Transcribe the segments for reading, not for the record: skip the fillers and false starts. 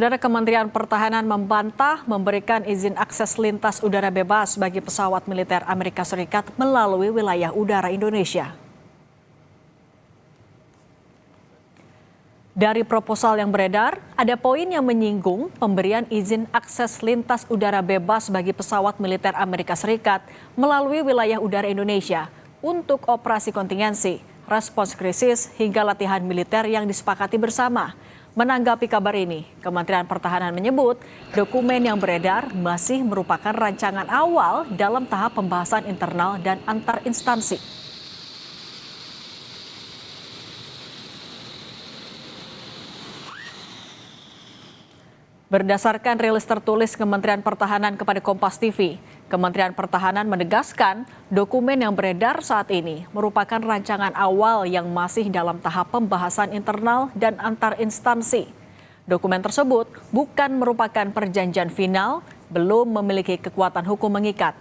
Saudara, Kementerian Pertahanan membantah memberikan izin akses lintas udara bebas bagi pesawat militer Amerika Serikat melalui wilayah udara Indonesia. Dari proposal yang beredar, ada poin yang menyinggung pemberian izin akses lintas udara bebas bagi pesawat militer Amerika Serikat melalui wilayah udara Indonesia untuk operasi kontingensi, respons krisis, hingga latihan militer yang disepakati bersama. Menanggapi kabar ini, Kementerian Pertahanan menyebut dokumen yang beredar masih merupakan rancangan awal dalam tahap pembahasan internal dan antar instansi. Berdasarkan rilis tertulis Kementerian Pertahanan kepada Kompas TV, Kementerian Pertahanan menegaskan dokumen yang beredar saat ini merupakan rancangan awal yang masih dalam tahap pembahasan internal dan antar instansi. Dokumen tersebut bukan merupakan perjanjian final, belum memiliki kekuatan hukum mengikat.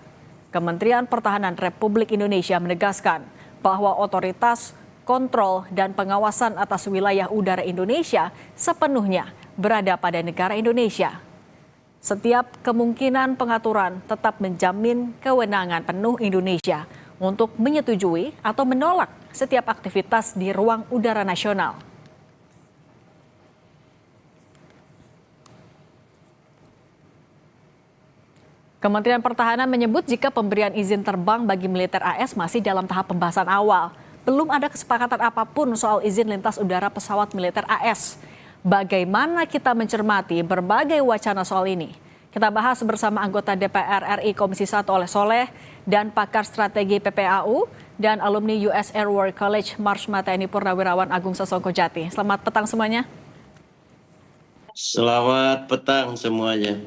Kementerian Pertahanan Republik Indonesia menegaskan bahwa otoritas kontrol dan pengawasan atas wilayah udara Indonesia sepenuhnya berada pada negara Indonesia. Setiap kemungkinan pengaturan tetap menjamin kewenangan penuh Indonesia untuk menyetujui atau menolak setiap aktivitas di ruang udara nasional. Kementerian Pertahanan menyebut jika pemberian izin terbang bagi militer AS masih dalam tahap pembahasan awal. Belum ada kesepakatan apapun soal izin lintas udara pesawat militer AS. Bagaimana kita mencermati berbagai wacana soal ini? Kita bahas bersama anggota DPR RI Komisi 1 Oleh Soleh dan pakar strategi PPAU dan alumni US Air War College Marsma TNI Purnawirawan Agung Sasongko Jati. Selamat petang semuanya. Selamat petang semuanya.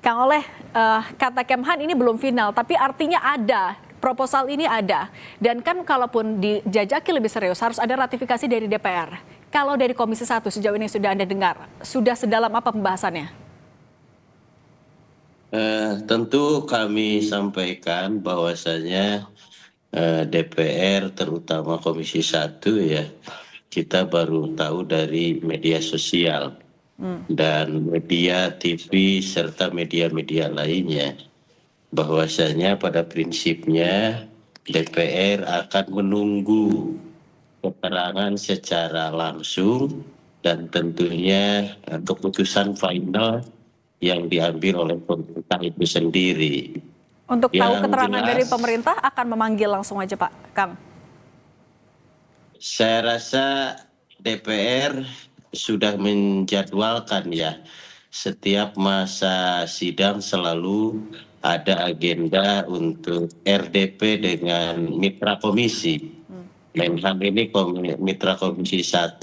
Kang Oleh, kata Kemhan ini belum final, tapi artinya ada. Proposal ini ada. Dan kan kalaupun dijajaki lebih serius harus ada ratifikasi dari DPR. Kalau dari Komisi 1 sejauh ini sudah Anda dengar, sudah sedalam apa pembahasannya? Tentu kami sampaikan bahwasanya DPR terutama Komisi 1 ya, kita baru tahu dari media sosial dan media TV serta media-media lainnya. Bahwasanya pada prinsipnya DPR akan menunggu keterangan secara langsung dan tentunya keputusan final yang diambil oleh pemerintah itu sendiri. Untuk tahu Yang keterangan jelas, dari pemerintah akan memanggil langsung aja Pak Kang. saya rasa DPR sudah menjadwalkan ya, setiap masa sidang selalu ada agenda untuk RDP dengan mitra komisi. Menhan ini mitra Komisi 1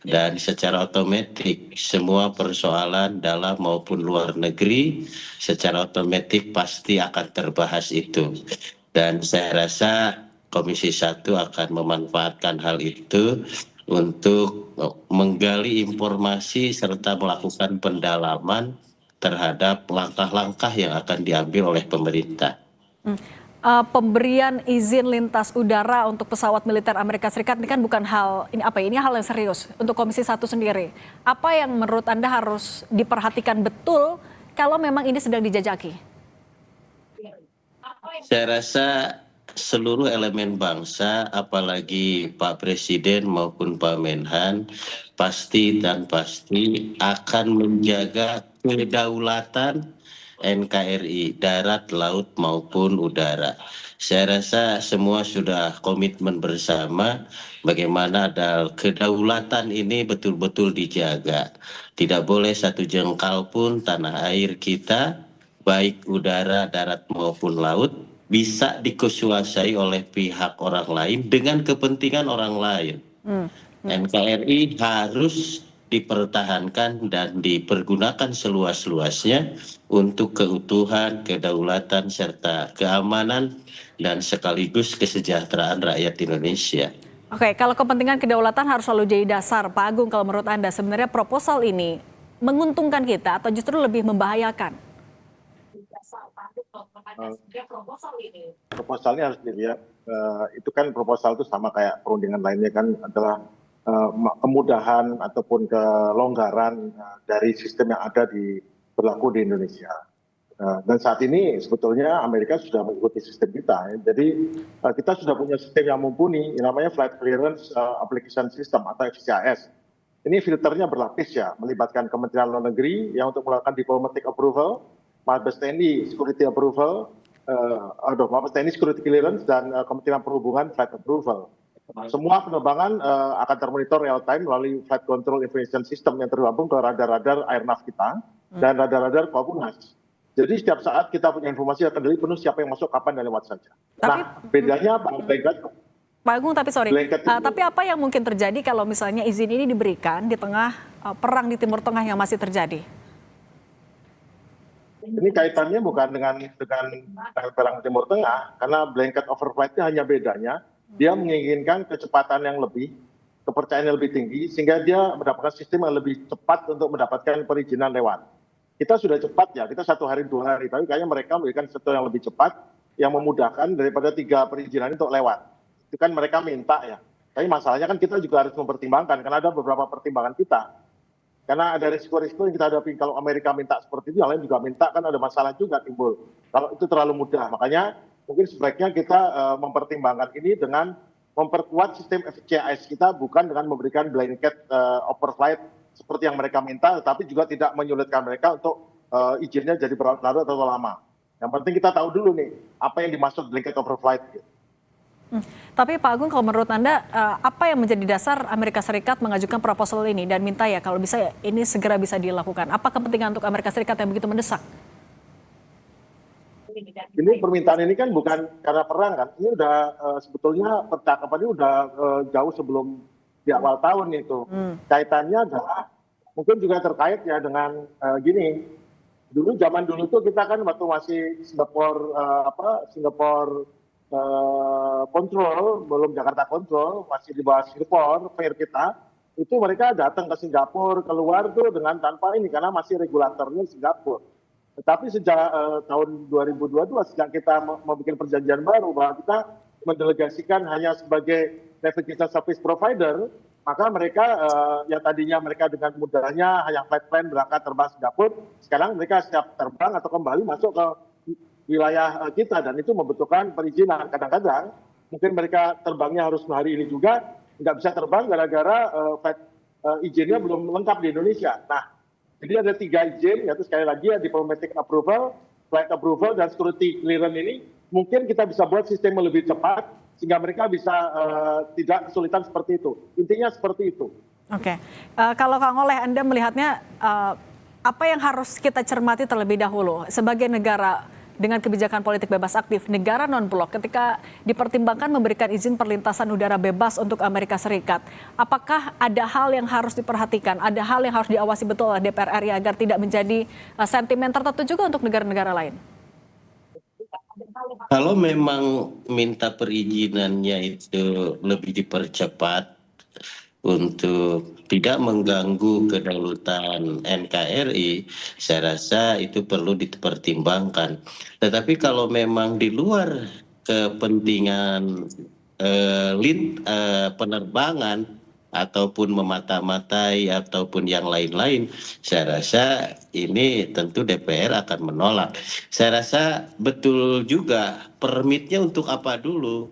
dan secara otomatis semua persoalan dalam maupun luar negeri secara otomatis pasti akan terbahas itu. Dan saya rasa Komisi 1 akan memanfaatkan hal itu untuk menggali informasi serta melakukan pendalaman terhadap langkah-langkah yang akan diambil oleh pemerintah. Pemberian izin lintas udara untuk pesawat militer Amerika Serikat ini kan bukan hal ini hal yang serius untuk Komisi 1 sendiri. Apa yang menurut Anda harus diperhatikan betul kalau memang ini sedang dijajaki? Saya rasa seluruh elemen bangsa, apalagi Pak Presiden maupun Pak Menhan, pasti akan menjaga kedaulatan NKRI, darat, laut maupun udara. Saya rasa semua sudah komitmen bersama bagaimana ada kedaulatan ini betul-betul dijaga. Tidak boleh satu jengkal pun tanah air kita, baik udara, darat maupun laut, bisa dikuasai oleh pihak orang lain dengan kepentingan orang lain. NKRI harus dipertahankan dan dipergunakan seluas-luasnya untuk keutuhan, kedaulatan, serta keamanan dan sekaligus kesejahteraan rakyat Indonesia. Oke, kalau kepentingan kedaulatan harus selalu jadi dasar, Pak Agung, kalau menurut Anda sebenarnya proposal ini menguntungkan kita atau justru lebih membahayakan? Proposalnya harus dilihat, itu kan proposal itu sama kayak perundingan lainnya kan adalah kemudahan ataupun kelonggaran dari sistem yang ada berlaku di Indonesia. Dan saat ini sebetulnya Amerika sudah mengikuti sistem kita. Ya. Jadi kita sudah punya sistem yang mumpuni, yang namanya Flight Clearance Application System atau FCAS. Ini filternya berlapis ya, melibatkan Kementerian Luar Negeri yang untuk melakukan diplomatic approval, Mabes TNI security approval, Mabes TNI security clearance dan Kementerian Perhubungan flight approval. Semua penerbangan akan termonitor real time melalui flight control information system yang tergabung ke radar-radar airnav kita dan radar-radar Kopassus. Jadi setiap saat kita punya informasi akan dari penuh siapa yang masuk kapan dan lewat saja. Nah, bedanya Pak Agung, tapi tapi apa yang mungkin terjadi kalau misalnya izin ini diberikan di tengah perang di Timur Tengah yang masih terjadi? Ini kaitannya bukan dengan perang Timur Tengah, karena blanket overflight hanya bedanya dia menginginkan kecepatan yang lebih, kepercayaan yang lebih tinggi, sehingga dia mendapatkan sistem yang lebih cepat untuk mendapatkan perizinan lewat. Kita sudah cepat ya, kita 1 hari 2 hari, tapi kayaknya mereka memberikan sesuatu yang lebih cepat, yang memudahkan daripada 3 perizinan untuk lewat. Itu kan mereka minta ya, tapi masalahnya kan kita juga harus mempertimbangkan, karena ada beberapa pertimbangan kita. Karena ada risiko-risiko yang kita hadapi, kalau Amerika minta seperti itu, yang lain juga minta, kan ada masalah juga timbul. Kalau itu terlalu mudah, makanya mungkin sebaiknya kita mempertimbangkan ini dengan memperkuat sistem FCAS kita, bukan dengan memberikan blanket overflight seperti yang mereka minta, tetapi juga tidak menyulitkan mereka untuk izinnya jadi berlarut-larut atau lama. Yang penting kita tahu dulu nih, apa yang dimaksud blanket overflight. Tapi Pak Agung, kalau menurut Anda, apa yang menjadi dasar Amerika Serikat mengajukan proposal ini dan minta ya kalau bisa ini segera bisa dilakukan? Apa kepentingan untuk Amerika Serikat yang begitu mendesak? Ini permintaan ini kan bukan karena perang kan, ini udah sebetulnya percakapan ini udah jauh sebelum di awal tahun itu. Kaitannya adalah mungkin juga terkait ya dengan gini, zaman dulu tuh kita kan waktu masih Singapore kontrol, belum Jakarta kontrol, masih di bawah Singapore, fair kita, itu mereka datang ke Singapura, keluar tuh dengan tanpa ini, karena masih regulatornya Singapura. Tetapi sejak tahun 2022, sejak kita membuat perjanjian baru, bahwa kita mendelegasikan hanya sebagai navigation service provider, maka mereka yang tadinya mereka dengan mudahnya hanya flight plan berangkat terbang Singapura, sekarang mereka siap terbang atau kembali masuk ke wilayah kita, dan itu membutuhkan perizinan. Kadang-kadang mungkin mereka terbangnya harus hari ini juga, nggak bisa terbang gara-gara izinnya belum lengkap di Indonesia. Nah, jadi ada 3 izin, yaitu sekali lagi ya diplomatic approval, flight approval, dan security clearance ini. Mungkin kita bisa buat sistem yang lebih cepat, sehingga mereka bisa tidak kesulitan seperti itu. Intinya seperti itu. Oke, kalau Kang Oleh, Anda melihatnya apa yang harus kita cermati terlebih dahulu sebagai negara dengan kebijakan politik bebas aktif, negara non-blok ketika dipertimbangkan memberikan izin perlintasan udara bebas untuk Amerika Serikat, apakah ada hal yang harus diperhatikan, ada hal yang harus diawasi betul oleh DPR RI agar tidak menjadi sentimen tertentu juga untuk negara-negara lain? Kalau memang minta perizinannya itu lebih dipercepat untuk tidak mengganggu kedaulatan NKRI, saya rasa itu perlu dipertimbangkan. Tetapi kalau memang di luar kepentingan penerbangan ataupun memata-matai ataupun yang lain-lain, saya rasa ini tentu DPR akan menolak. Saya rasa betul juga permitnya untuk apa dulu.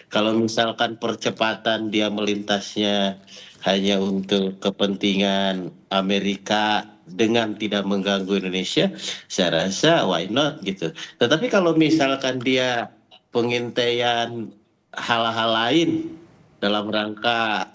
Kalau misalkan percepatan dia melintasnya hanya untuk kepentingan Amerika dengan tidak mengganggu Indonesia, saya rasa why not gitu. Tetapi kalau misalkan dia pengintaian hal-hal lain dalam rangka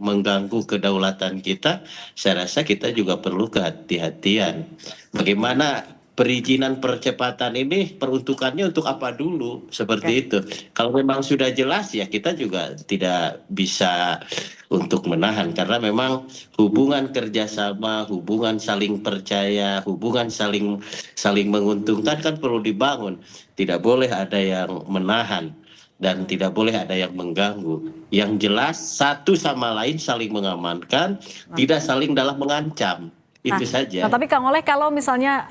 mengganggu kedaulatan kita, saya rasa kita juga perlu kehati-hatian. Bagaimana perizinan percepatan ini peruntukannya untuk apa dulu, seperti itu. Kalau memang sudah jelas ya kita juga tidak bisa untuk menahan, karena memang hubungan kerjasama, hubungan saling percaya, hubungan saling menguntungkan kan perlu dibangun. Tidak boleh ada yang menahan dan tidak boleh ada yang mengganggu. Yang jelas satu sama lain saling mengamankan, tidak saling dalam mengancam. Itu saja. Nah, tapi Kang Oleh, kalau misalnya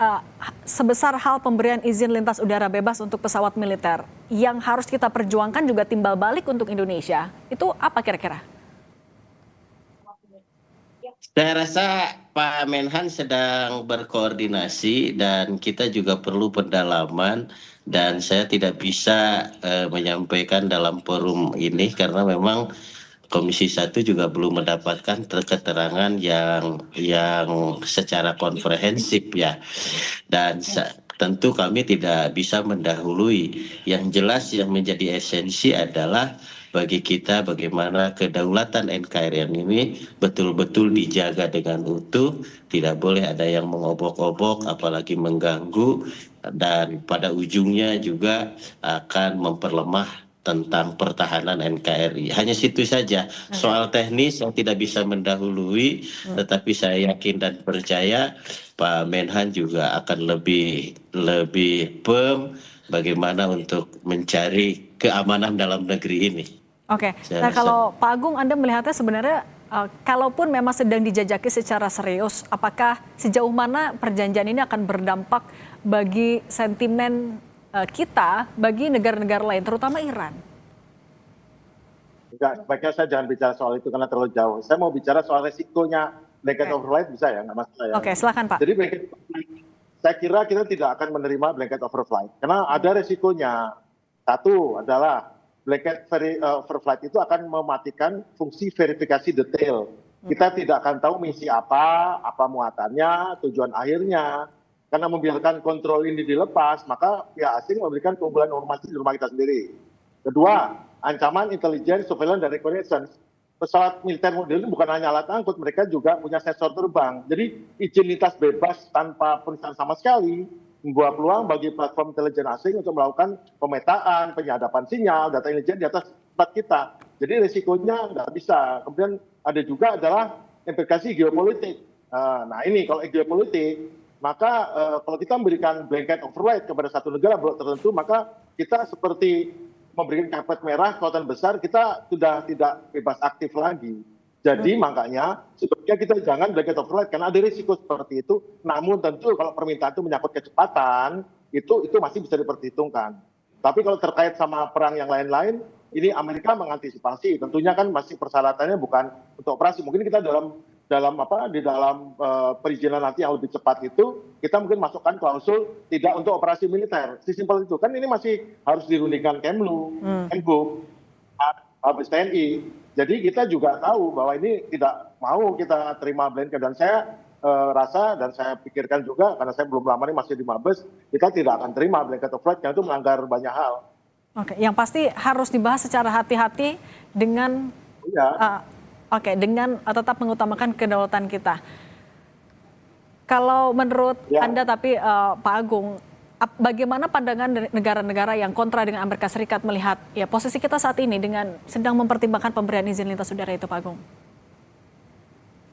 sebesar hal pemberian izin lintas udara bebas untuk pesawat militer, yang harus kita perjuangkan juga timbal balik untuk Indonesia, itu apa kira-kira? Saya rasa Pak Menhan sedang berkoordinasi dan kita juga perlu pendalaman dan saya tidak bisa menyampaikan dalam forum ini karena memang Komisi 1 juga belum mendapatkan keterangan yang secara komprehensif ya. Dan tentu kami tidak bisa mendahului. Yang jelas yang menjadi esensi adalah bagi kita bagaimana kedaulatan NKRI ini betul-betul dijaga dengan utuh, tidak boleh ada yang mengobok-obok apalagi mengganggu dan pada ujungnya juga akan memperlemah tentang pertahanan NKRI. Hanya situ saja. Soal teknis yang tidak bisa mendahului, tetapi saya yakin dan percaya Pak Menhan juga akan lebih firm bagaimana untuk mencari keamanan dalam negeri ini. Oke, Saya nah rasa. kalau Pak Agung Anda melihatnya sebenarnya kalaupun memang sedang dijajaki secara serius, apakah sejauh mana perjanjian ini akan berdampak bagi sentimen kita, bagi negara-negara lain, terutama Iran? Enggak, sebaiknya saya jangan bicara soal itu karena terlalu jauh. Saya mau bicara soal resikonya blanket overflight bisa ya, nggak masalah ya. Oke, silakan Pak. Jadi blanket overflight, saya kira kita tidak akan menerima blanket overflight karena ada resikonya. Satu adalah blanket overflight itu akan mematikan fungsi verifikasi detail. Kita tidak akan tahu misi apa muatannya, tujuan akhirnya. Karena membiarkan kontrol ini dilepas, maka pihak asing memberikan keunggulan informasi di rumah kita sendiri. Kedua, ancaman intelijen, surveillance, dan reconnaissance. Pesawat militer modern bukan hanya alat angkut, mereka juga punya sensor terbang. Jadi izin lintas bebas tanpa perizinan sama sekali membuat peluang bagi platform intelijen asing untuk melakukan pemetaan, penyadapan sinyal, data intelijen di atas tempat kita. Jadi risikonya nggak bisa. Kemudian ada juga adalah implikasi geopolitik. Nah ini kalau geopolitik, maka kalau kita memberikan blanket override kepada satu negara blok tertentu, maka kita seperti memberikan karpet merah kekuatan besar, kita sudah tidak bebas aktif lagi. Jadi makanya sebenarnya kita jangan blanket override karena ada risiko seperti itu. Namun tentu kalau permintaan itu menyangkut kecepatan, itu masih bisa diperhitungkan. Tapi kalau terkait sama perang yang lain-lain, ini Amerika mengantisipasi. Tentunya kan masih persyaratannya bukan untuk operasi. Mungkin kita di dalam perizinan nanti yang lebih cepat itu kita mungkin masukkan klausul tidak untuk operasi militer. Sesimpel itu. Kan ini masih harus dirundingkan Kemlu, Menhub, Mabes TNI. Jadi kita juga tahu bahwa ini tidak mau kita terima blanket dan saya rasa dan saya pikirkan juga karena saya belum lama ini masih di Mabes, kita tidak akan terima blanket override karena itu melanggar banyak hal. Oke, yang pasti harus dibahas secara hati-hati dengan dengan tetap mengutamakan kedaulatan kita. Kalau menurut Anda tapi Pak Agung, bagaimana pandangan negara-negara yang kontra dengan Amerika Serikat melihat ya posisi kita saat ini dengan sedang mempertimbangkan pemberian izin lintas udara itu, Pak Agung?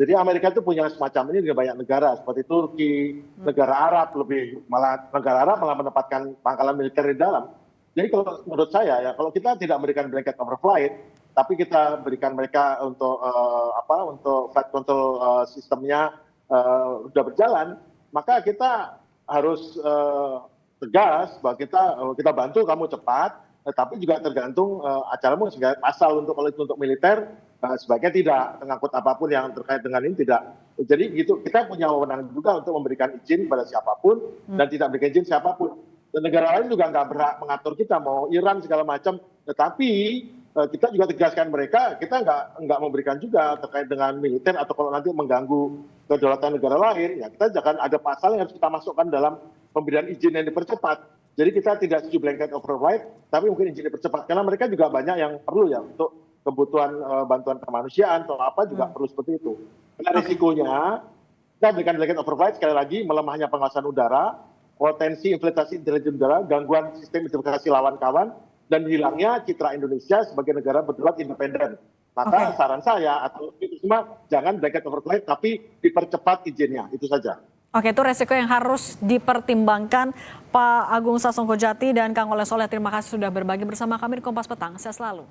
Jadi Amerika itu punya semacam ini dengan banyak negara seperti Turki, negara Arab negara Arab malah menempatkan pangkalan militer di dalam. Jadi kalau menurut saya ya kalau kita tidak memberikan blanket overflight, tapi kita berikan mereka untuk flight control sistemnya sudah berjalan, maka kita harus tegas bahwa kita bantu kamu cepat, tapi juga tergantung acaramu sehingga pasal kalau itu untuk militer sebaiknya tidak mengangkut apapun yang terkait dengan ini tidak. Jadi gitu kita punya wewenang juga untuk memberikan izin pada siapapun dan tidak memberikan izin siapapun. Dan negara lain juga nggak berhak mengatur kita mau Iran segala macam. Tetapi kita juga tegaskan mereka kita nggak memberikan juga terkait dengan militer atau kalau nanti mengganggu kedaulatan negara lain ya kita jangan ada pasal yang harus kita masukkan dalam pemberian izin yang dipercepat. Jadi kita tidak setuju blanket override, tapi mungkin izin dipercepat karena mereka juga banyak yang perlu ya untuk kebutuhan bantuan kemanusiaan atau apa juga perlu seperti itu. Karena risikonya kita berikan blanket override sekali lagi melemahnya pengawasan udara, potensi infiltrasi intelijen udara, gangguan sistem identifikasi lawan kawan, dan hilangnya citra Indonesia sebagai negara berdaulat independen. Maka saran saya atau itu semua jangan blanket override tapi dipercepat izinnya, itu saja. Oke, itu resiko yang harus dipertimbangkan. Pak Agung Sasongko Jati dan Kang Oleh Soleh, terima kasih sudah berbagi bersama kami di Kompas Petang. Sehat selalu.